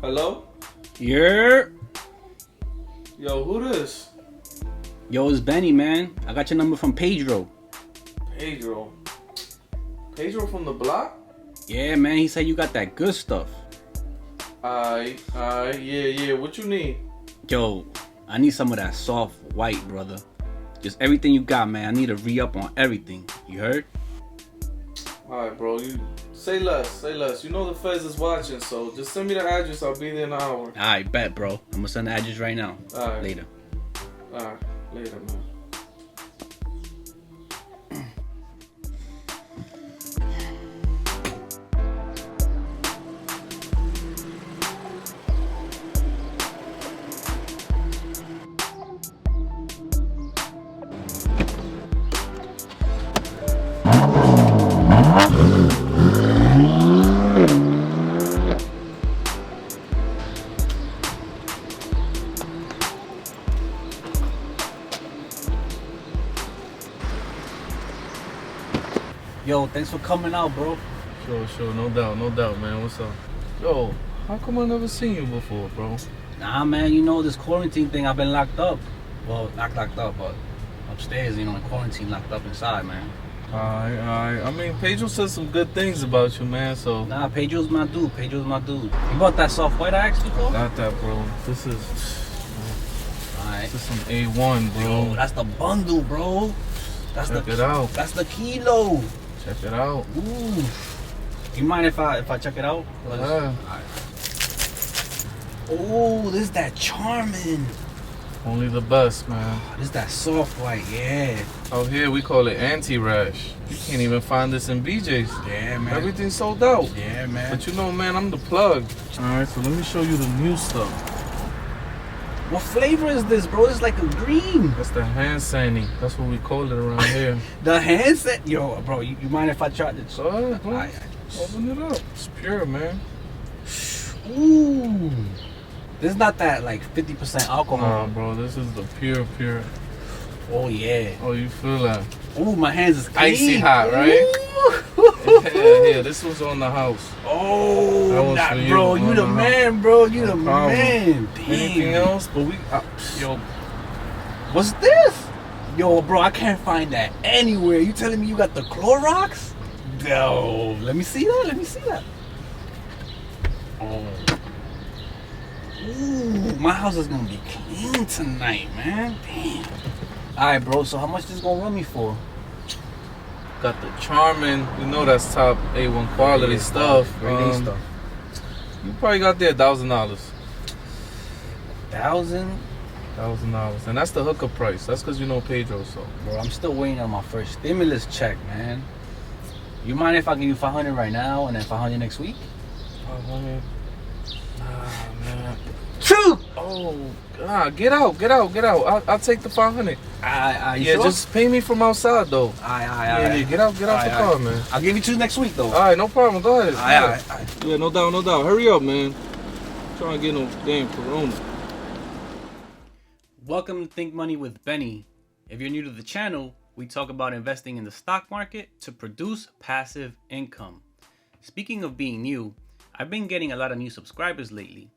Hello? Yeah. Yo, who this? Yo, it's Benny, man. I got your number from Pedro. Pedro. Pedro from the block? Yeah, man. He said you got that good stuff. Yeah. What you need? Yo, I need some of that soft white, brother. Just everything you got, man. I need to re-up on everything. You heard? Alright, bro. You say less. You know the feds is watching, so just send me the address. I'll be there in an hour. Alright, bet, bro. I'm gonna send the address right now. Alright. Later. Alright, later, man. Yo, thanks for coming out, bro. Sure. No doubt, man. What's up? Yo, how come I never seen you before, bro? Nah, man. You know this quarantine thing. I've been locked up. Well, not locked up, but upstairs. You know, in quarantine, locked up inside, man. Alright. I mean, Pedro said some good things about you, man, so... Nah, Pedro's my dude. You bought that soft white I asked you for? Got that, bro. This is some A1, bro. Yo, that's the bundle, bro. Check it out. That's the kilo. Check it out. Ooh. You mind if I check it out? Yeah. Alright. Oh, this is that Charmin. Only the best, man. This is that soft white, yeah. Out here, we call it anti-rash. You can't even find this in BJ's. Yeah, man. Everything's sold out. Yeah, man. But you know, man, I'm the plug. Alright, so let me show you the new stuff. What flavor is this, bro? It's like a green. That's the hand sanding. That's what we call it around here. The hand sand? Yo, bro, you mind if I try this? Go ahead, bro. Open it up. It's pure, man. Ooh. This is not that, like, 50% alcohol. Nah, bro, this is the pure. Oh, yeah. Oh, you feel that? Ooh, my hands is clean. Icy hot, right? Yeah, this was on the house. Oh, that was for you. bro, you the man, bro. You the man. Damn. Anything else? But we, yo, what's this? Yo, bro, I can't find that anywhere. You telling me you got the Clorox? Yo, let me see that. Oh. Ooh, my house is gonna be clean tonight, man. Damn. Alright, bro, so how much this gonna run me for? got the Charmin. You know that's top A1 quality stuff. Great stuff. You probably got there $1,000. $1,000? And that's the hookup price. That's because you know Pedro, so. Bro, I'm still waiting on my first stimulus check, man. You mind if I give you 500 right now and then 500 next week? 500? Nah, man. True! Oh, God. Get out. I'll take the 500. Yeah, sure? Just pay me from outside, though. Yeah, get out the car, man. I'll give you 2 next week, though. All right, no problem. Go ahead. Alright. Yeah, no doubt. Hurry up, man. Trying to get no damn corona. Welcome to Think Money with Benny. If you're new to the channel, we talk about investing in the stock market to produce passive income. Speaking of being new, I've been getting a lot of new subscribers lately.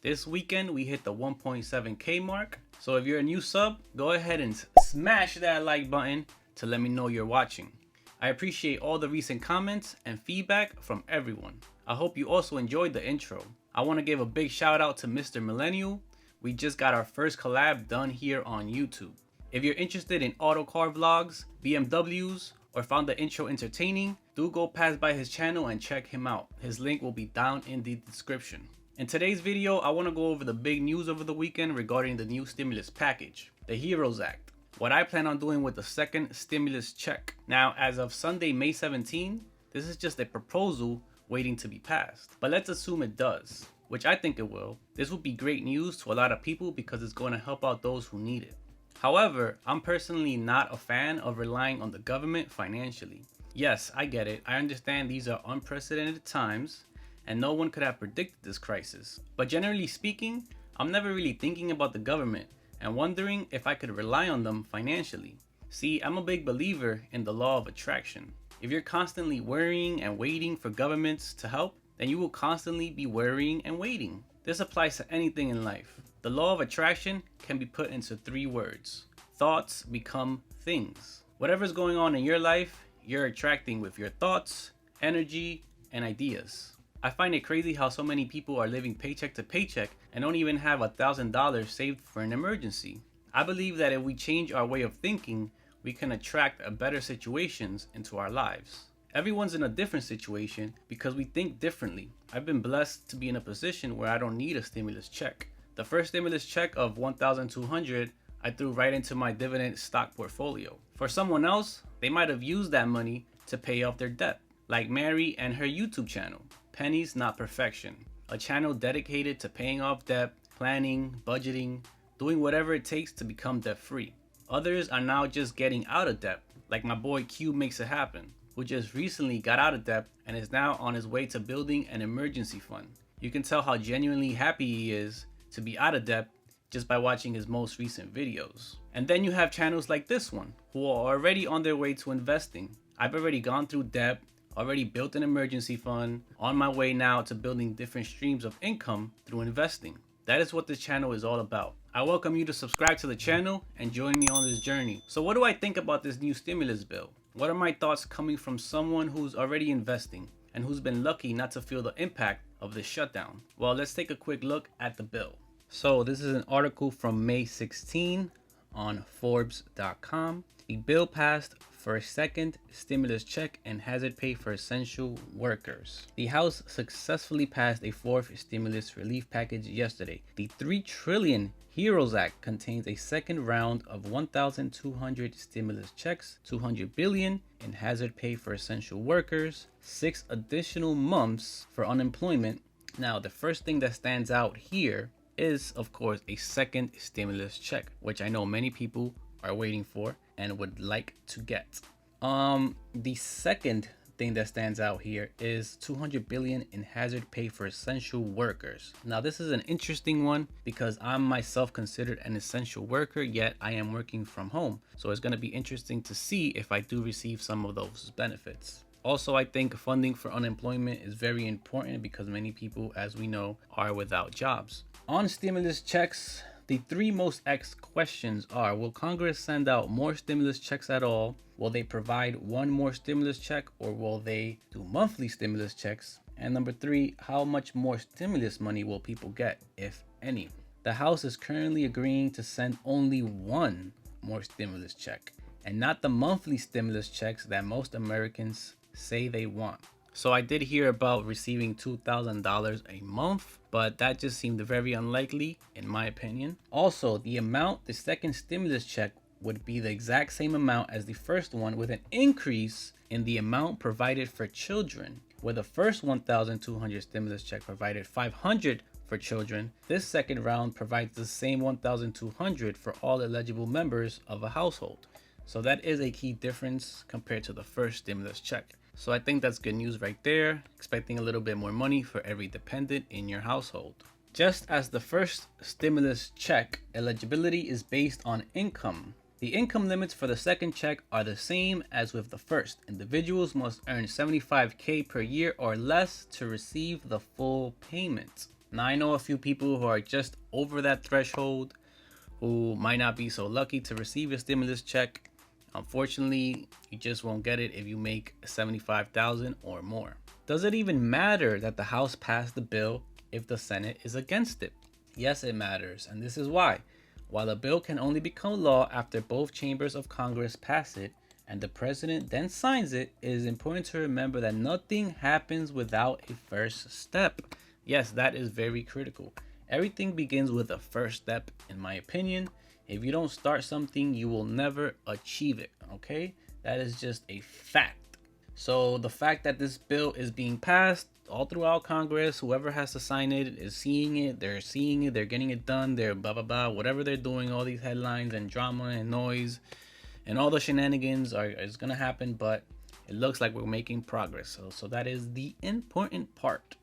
This weekend, we hit the 1.7K mark. So if you're a new sub, go ahead and smash that like button to let me know you're watching. I appreciate all the recent comments and feedback from everyone. I hope you also enjoyed the intro. I want to give a big shout out to Mr. Millennial. We just got our first collab done here on YouTube. If you're interested in auto car vlogs, BMWs, or found the intro entertaining, do go pass by his channel and check him out. His link will be down in the description. In today's video, I want to go over the big news over the weekend regarding the new stimulus package, the HEROES Act, what I plan on doing with the second stimulus check. Now, as of Sunday, May 17, this is just a proposal waiting to be passed. But let's assume it does, which I think it will. This will be great news to a lot of people because it's going to help out those who need it. However, I'm personally not a fan of relying on the government financially. Yes, I get it. I understand these are unprecedented times and no one could have predicted this crisis. But generally speaking, I'm never really thinking about the government and wondering if I could rely on them financially. See, I'm a big believer in the law of attraction. If you're constantly worrying and waiting for governments to help, then you will constantly be worrying and waiting. This applies to anything in life. The law of attraction can be put into 3 words. Thoughts become things. Whatever's going on in your life, you're attracting with your thoughts, energy, and ideas. I find it crazy how so many people are living paycheck to paycheck and don't even have $1,000 saved for an emergency. I believe that if we change our way of thinking, we can attract better situations into our lives. Everyone's in a different situation because we think differently. I've been blessed to be in a position where I don't need a stimulus check. The first stimulus check of $1,200 I threw right into my dividend stock portfolio. For someone else, they might have used that money to pay off their debt, like Mary and her YouTube channel, Pennies Not Perfection, a channel dedicated to paying off debt, planning, budgeting, doing whatever it takes to become debt free. Others are now just getting out of debt, like my boy Q Makes It Happen, who just recently got out of debt and is now on his way to building an emergency fund. You can tell how genuinely happy he is to be out of debt just by watching his most recent videos. And then you have channels like this one, who are already on their way to investing. I've already gone through debt, already built an emergency fund, on my way now to building different streams of income through investing. That is what this channel is all about. I welcome you to subscribe to the channel and join me on this journey. So what do I think about this new stimulus bill? What are my thoughts coming from someone who's already investing and who's been lucky not to feel the impact of this shutdown? Well, let's take a quick look at the bill. So this is an article from May 16 on Forbes.com. The bill passed for a second stimulus check and hazard pay for essential workers. The House successfully passed a 4th stimulus relief package yesterday. The $3 trillion HEROES Act contains a second round of 1,200 stimulus checks, $200 billion in hazard pay for essential workers, 6 additional months for unemployment. Now, the first thing that stands out here is, of course, a second stimulus check, which I know many people are waiting for and would like to get. The second thing that stands out here is $200 billion in hazard pay for essential workers. Now, this is an interesting one because I'm myself considered an essential worker, yet I am working from home. So it's going to be interesting to see if I do receive some of those benefits. Also, I think funding for unemployment is very important because many people, as we know, are without jobs. On stimulus checks, the 3 most asked questions are: will Congress send out more stimulus checks at all? Will they provide one more stimulus check, or will they do monthly stimulus checks? And number 3, how much more stimulus money will people get, if any? The House is currently agreeing to send only one more stimulus check, and not the monthly stimulus checks that most Americans say they want. So I did hear about receiving $2,000 a month, but that just seemed very unlikely in my opinion. Also, the amount the second stimulus check would be the exact same amount as the first one, with an increase in the amount provided for children. Where the first 1,200 stimulus check provided $500 for children, this second round provides the same 1,200 for all eligible members of a household. So that is a key difference compared to the first stimulus check. So I think that's good news right there, expecting a little bit more money for every dependent in your household. Just as the first stimulus check, eligibility is based on income. The income limits for the second check are the same as with the first. Individuals must earn $75,000 per year or less to receive the full payment. Now, I know a few people who are just over that threshold who might not be so lucky to receive a stimulus check. Unfortunately, you just won't get it if you make $75,000 or more. Does it even matter that the House passed the bill if the Senate is against it? Yes, it matters, and this is why. While a bill can only become law after both chambers of Congress pass it and the president then signs it, it is important to remember that nothing happens without a first step. Yes, that is very critical. Everything begins with a first step, in my opinion. If you don't start something, you will never achieve it, okay? That is just a fact. So the fact that this bill is being passed all throughout Congress, whoever has to sign it is seeing it, they're getting it done, they're blah, blah, blah, whatever they're doing, all these headlines and drama and noise and all the shenanigans is going to happen, but it looks like we're making progress. So that is the important part.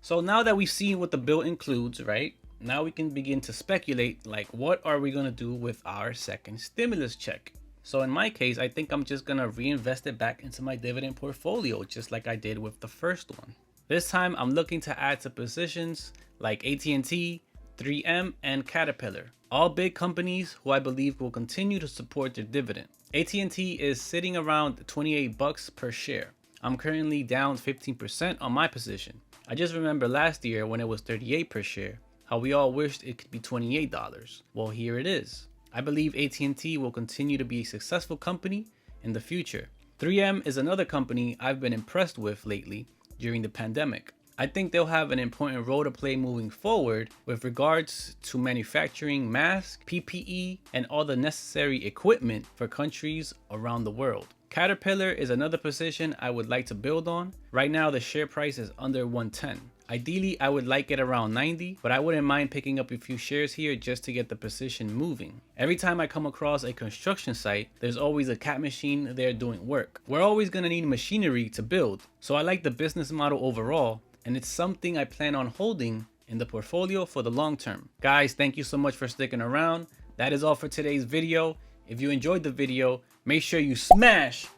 So now that we've seen what the bill includes, right? Now we can begin to speculate, like, what are we going to do with our second stimulus check? So in my case, I think I'm just going to reinvest it back into my dividend portfolio, just like I did with the first one. This time I'm looking to add to positions like AT&T, 3M, and Caterpillar, all big companies who I believe will continue to support their dividend. AT&T is sitting around 28 bucks per share. I'm currently down 15% on my position. I just remember last year when it was 38 per share, how we all wished it could be $28. Well, here it is. I believe AT&T will continue to be a successful company in the future. 3M is another company I've been impressed with lately during the pandemic. I think they'll have an important role to play moving forward with regards to manufacturing masks, PPE, and all the necessary equipment for countries around the world. Caterpillar is another position I would like to build on. Right now the share price is under 110. Ideally, I would like it around 90, but I wouldn't mind picking up a few shares here just to get the position moving. Every time I come across a construction site, there's always a cat machine there doing work. We're always gonna need machinery to build, so I like the business model overall, and it's something I plan on holding in the portfolio for the long term. Guys, thank you so much for sticking around. That is all for today's video. If you enjoyed the video, make sure you smash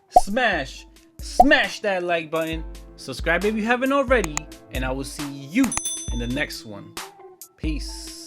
that like button. Subscribe if you haven't already, and I will see you in the next one. Peace.